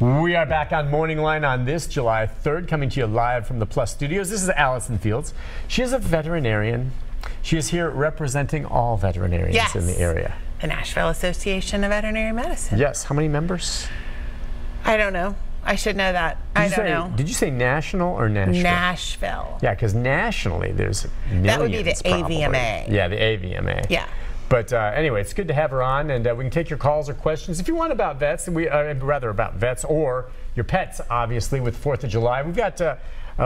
We are back on Morning Line on this July 3rd, coming to you live from the Plus Studios. This is Allison Fields. She is a veterinarian. She is here representing all veterinarians in the area. The Nashville Association of Veterinary Medicine. Yes. How many members? I don't know. I should know that. I don't know. Did you say national or Nashville? Nashville. Yeah, because nationally there's millions. That would be the AVMA. Yeah, the AVMA. Yeah. But anyway, it's good to have her on, and we can take your calls or questions. If you want about vets, rather about vets or your pets, obviously, with 4th of July. We've got, oh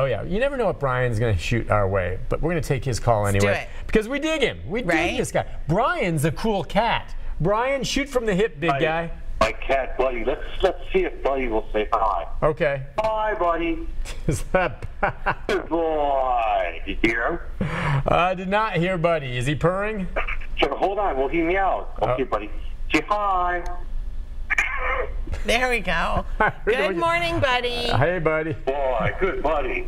yeah, you never know what Brian's going to shoot our way, but we're going to take his call anyway. Let's do it. Because we dig him. We dig this guy. Brian's a cool cat. Brian, shoot from the hip, big guy. My cat, Buddy. Let's see if Buddy will say hi. Okay. Hi, Buddy. Is that Good boy. Did you hear him? I did not hear Buddy. Is he purring? So hold on. Will he meow? Okay, Buddy. Say hi. There we go. Good morning, Buddy. Hey, Buddy. Boy, good Buddy.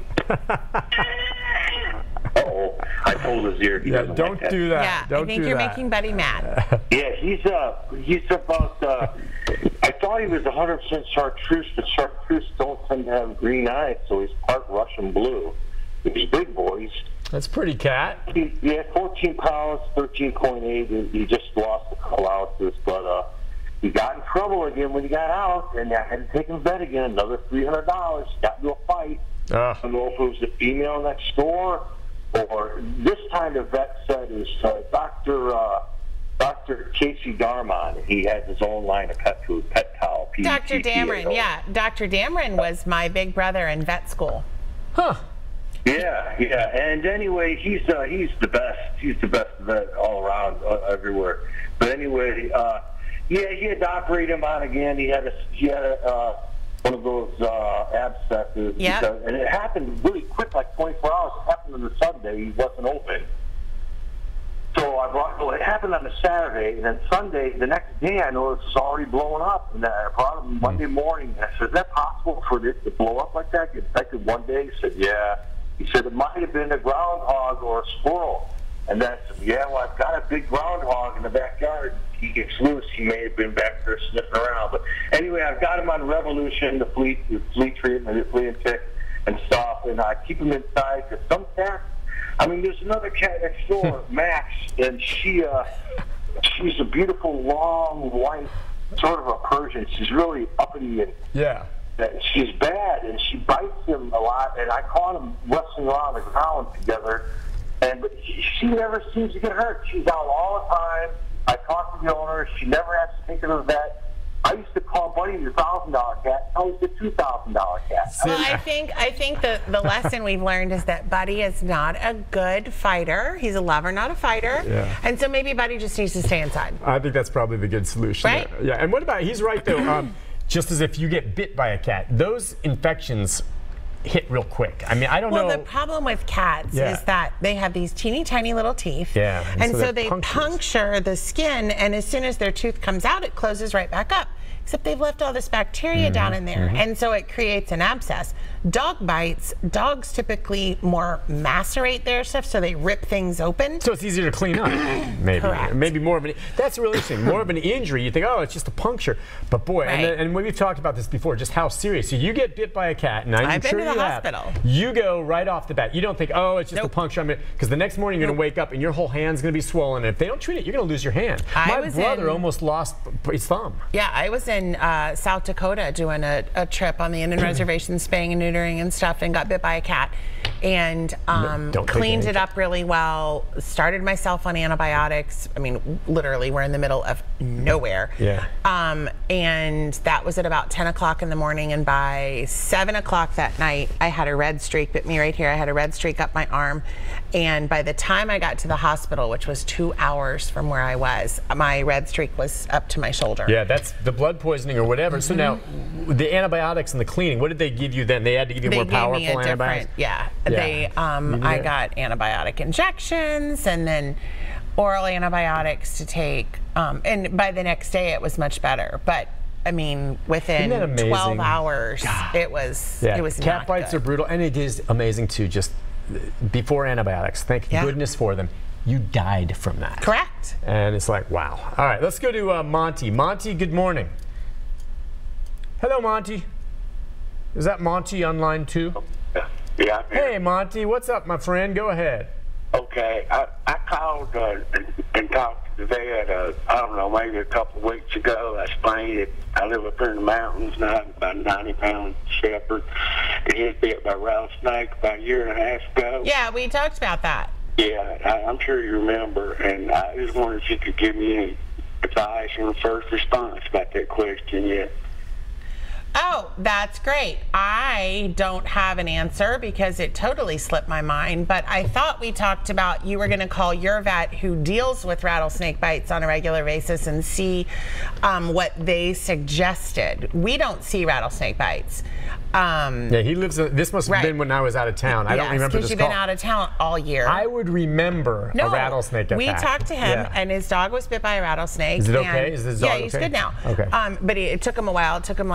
Uh-oh. I pulled his ear. He doesn't don't like that. do that. Yeah, don't I think do you're that. making Buddy mad. Yeah, he's about, I thought he was 100% chartreuse, but chartreuse don't tend to have green eyes, so he's part Russian blue. He's big boys. That's pretty cat. Yeah, 14 pounds, 13.8. He just lost a couple ounces, but he got in trouble again when he got out, and I had to take him to vet again, another $300. Got into a fight. I don't know if it was the female next door, or this time the vet said it was Dr. Casey Darmon. He has his own line of pet food, Pet Cow. Dr. Dameron, yeah. Dr. Dameron was my big brother in vet school. Huh. Yeah. And anyway, he's the best. He's the best vet all around, everywhere. But anyway, he had to operate him on again. He had one of those abscesses. Yeah. And it happened really quick, like 24 hours. It happened on the Sunday. He wasn't open. So it happened on a Saturday, and then Sunday, the next day, I noticed it was already blowing up. And I brought him Monday morning. I said, is that possible for this to blow up like that? Get infected one day? He said, yeah. He said, it might have been a groundhog or a squirrel. And then I said, yeah, well, I've got a big groundhog in the backyard. He gets loose. He may have been back there sniffing around. But anyway, I've got him on Revolution, the flea treatment, the flea and tick and stuff. And I keep him inside because some cats, there's another cat next door, Max, and she's a beautiful, long, white, sort of a Persian. She's really uppity and she's bad, and she bites him a lot. And I caught him wrestling around the ground together, but she never seems to get hurt. She's out all the time. I talked to the owner. She never has to take her to the vet. I used to call Buddy the $1,000 cat. Now he's the $2,000 cat. Well, I think the lesson we've learned is that Buddy is not a good fighter. He's a lover, not a fighter. Yeah. And so maybe Buddy just needs to stay inside. I think that's probably the good solution. Right? Yeah. And what about, he's right though, just as if you get bit by a cat, those infections hit real quick. I don't know. Well, the problem with cats is that they have these teeny tiny little teeth. Yeah. And so they puncture the skin, and as soon as their tooth comes out, it closes right back up. Except they've left all this bacteria down in there, and so it creates an abscess. Dog bites, dogs typically more macerate their stuff, so they rip things open. So it's easier to clean up, maybe. Correct. Maybe more of an, that's really interesting, more of an injury. You think, oh, it's just a puncture. But boy, and we've talked about this before, just how serious. So you get bit by a cat, and I've been to the hospital. You go right off the bat. You don't think, oh, it's just a puncture. Because the next morning you're going to wake up and your whole hand's going to be swollen. And if they don't treat it, you're going to lose your hand. My brother almost lost his thumb. Yeah, I was in South Dakota doing a trip on the Indian reservation, spaying and neutering and stuff, and got bit by a cat, and cleaned it up really well, started myself on antibiotics. Literally, we're in the middle of nowhere. Yeah. And that was at about 10 o'clock in the morning, and by 7 o'clock that night, I had a red streak, bit me right here. I had a red streak up my arm, and by the time I got to the hospital, which was 2 hours from where I was, my red streak was up to my shoulder. Yeah, that's the blood poisoning or whatever. So now, the antibiotics and the cleaning, what did they give you then? They had to give you more powerful antibiotics? I got antibiotic injections and then oral antibiotics to take. And by the next day, it was much better. But within 12 hours, it was cat bites are brutal, and it is amazing too. Just before antibiotics, thank goodness for them. You died from that. Correct. And it's like, wow. All right, let's go to Monty. Monty, good morning. Hello, Monty. Is that Monty on line 2? Yeah. Hey, Monty, what's up, my friend? Go ahead. Okay, I called and talked to the vet, I don't know, maybe a couple of weeks ago. I explained it. I live up here in the mountains, and I have about a 90-pound shepherd. And he was bit by a rattlesnake about a year and a half ago. Yeah, we talked about that. Yeah, I'm sure you remember. And I just wondered if you could give me any advice on the first response about that question yet. Oh, that's great. I don't have an answer because it totally slipped my mind, but I thought we talked about you were going to call your vet who deals with rattlesnake bites on a regular basis and see what they suggested. We don't see rattlesnake bites. Yeah, he lives. This must have been when I was out of town. I don't remember this because you've call. been out of town all year. I would remember a rattlesnake attack. We talked to him, and his dog was bit by a rattlesnake. Is it okay? Is his dog okay? Yeah, he's good now. Okay. But it took him a while. It took him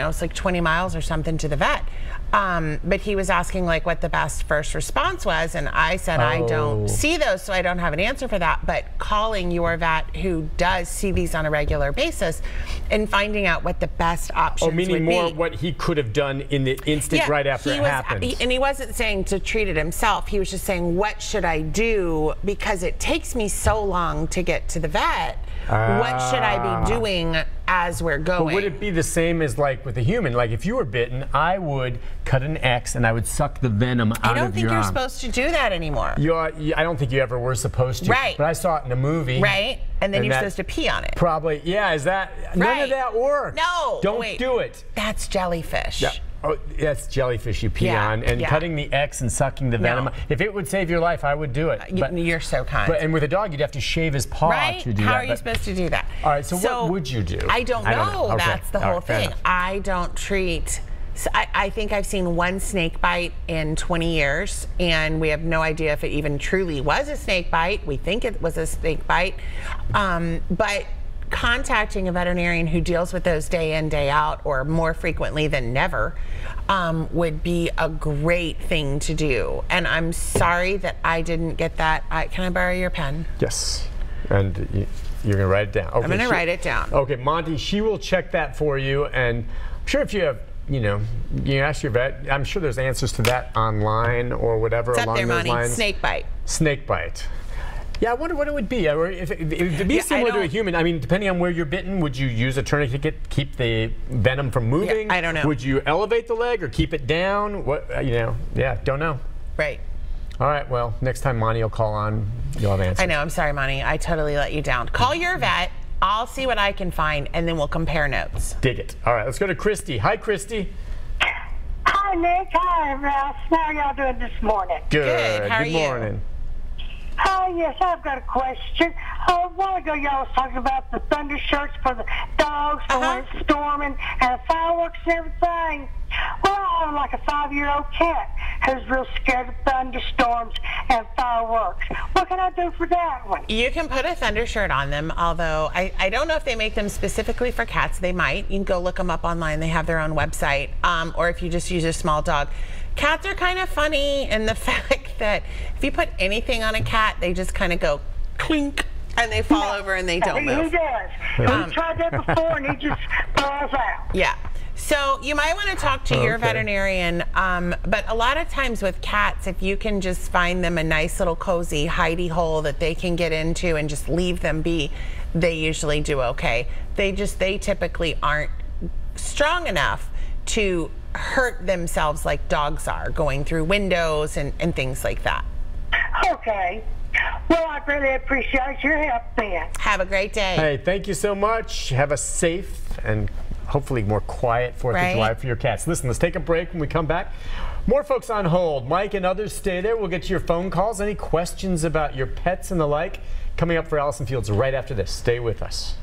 it's like 20 miles or something to the vet. But he was asking what the best first response was, and I said I don't see those, so I don't have an answer for that. But calling your vet who does see these on a regular basis and finding out what the best options would be. Meaning more what he could have done in the instant right after it happened. And he wasn't saying to treat it himself. He was just saying, what should I do? Because it takes me so long to get to the vet. What should I be doing as we're going? But would it be the same as with a human? Like if you were bitten, I would cut an X and I would suck the venom out of your arm. I don't think you're supposed to do that anymore. I don't think you ever were supposed to. Right. But I saw it in a movie. Right. And then you're supposed to pee on it. Probably. Yeah. Is that none of that works? No. Don't do it. That's jellyfish. Yeah. Oh, that's jellyfish you pee on, and cutting the X and sucking the venom. If it would save your life, I would do it. But you're so kind. And with a dog, you'd have to shave his paw to do that. How are you supposed to do that? All right, so what would you do? I don't know. Okay. That's the whole thing. I don't treat. I think I've seen one snake bite in 20 years, and we have no idea if it even truly was a snake bite. We think it was a snake bite. But contacting a veterinarian who deals with those day in, day out, or more frequently than never, would be a great thing to do. And I'm sorry that I didn't get that. Can I borrow your pen? Yes. And you're going to write it down. Okay, I'm going to write it down. Okay, Monty, she will check that for you. And I'm sure if you have, you ask your vet, I'm sure there's answers to that online or whatever It's along up there, those lines. Snake bite. Snake bite. Yeah, I wonder what it would be. If it'd be similar to a human. I mean, depending on where you're bitten, would you use a tourniquet to keep the venom from moving? Yeah, I don't know. Would you elevate the leg or keep it down? What yeah, don't know. Right. All right, well, next time Monty will call on, you'll have answers. I know, I'm sorry, Monty. I totally let you down. Call your vet. I'll see what I can find, and then we'll compare notes. Dig it. All right, let's go to Christy. Hi, Christy. Hi, Nick. Hi, Ralph. How are y'all doing this morning? Good. How are Good you? morning. Hi, yes, I've got a question. A while ago, y'all was talking about the thunder shirts for the dogs for when it's storming and the fireworks and everything. Well, I have like a 5-year-old cat who's real scared of thunderstorms and fireworks. What can I do for that one? You can put a thunder shirt on them, although I don't know if they make them specifically for cats. They might. You can go look them up online. They have their own website. Or if you just use a small dog. Cats are kind of funny in the fact that if you put anything on a cat, they just kind of go clink and they fall over and they don't move. He does. He tried that before and he just falls out. Yeah. So you might want to talk to your veterinarian, but a lot of times with cats, if you can just find them a nice little cozy hidey hole that they can get into and just leave them be, they usually do okay. They typically aren't strong enough to hurt themselves like dogs are, going through windows and things like that. Okay. Well, I really appreciate your help then. Have a great day. Hey, thank you so much. Have a safe and hopefully more quiet 4th of July for your cats. Listen, let's take a break. When we come back, more folks on hold. Mike and others, stay there. We'll get to your phone calls. Any questions about your pets and the like? Coming up for Allison Fields right after this. Stay with us.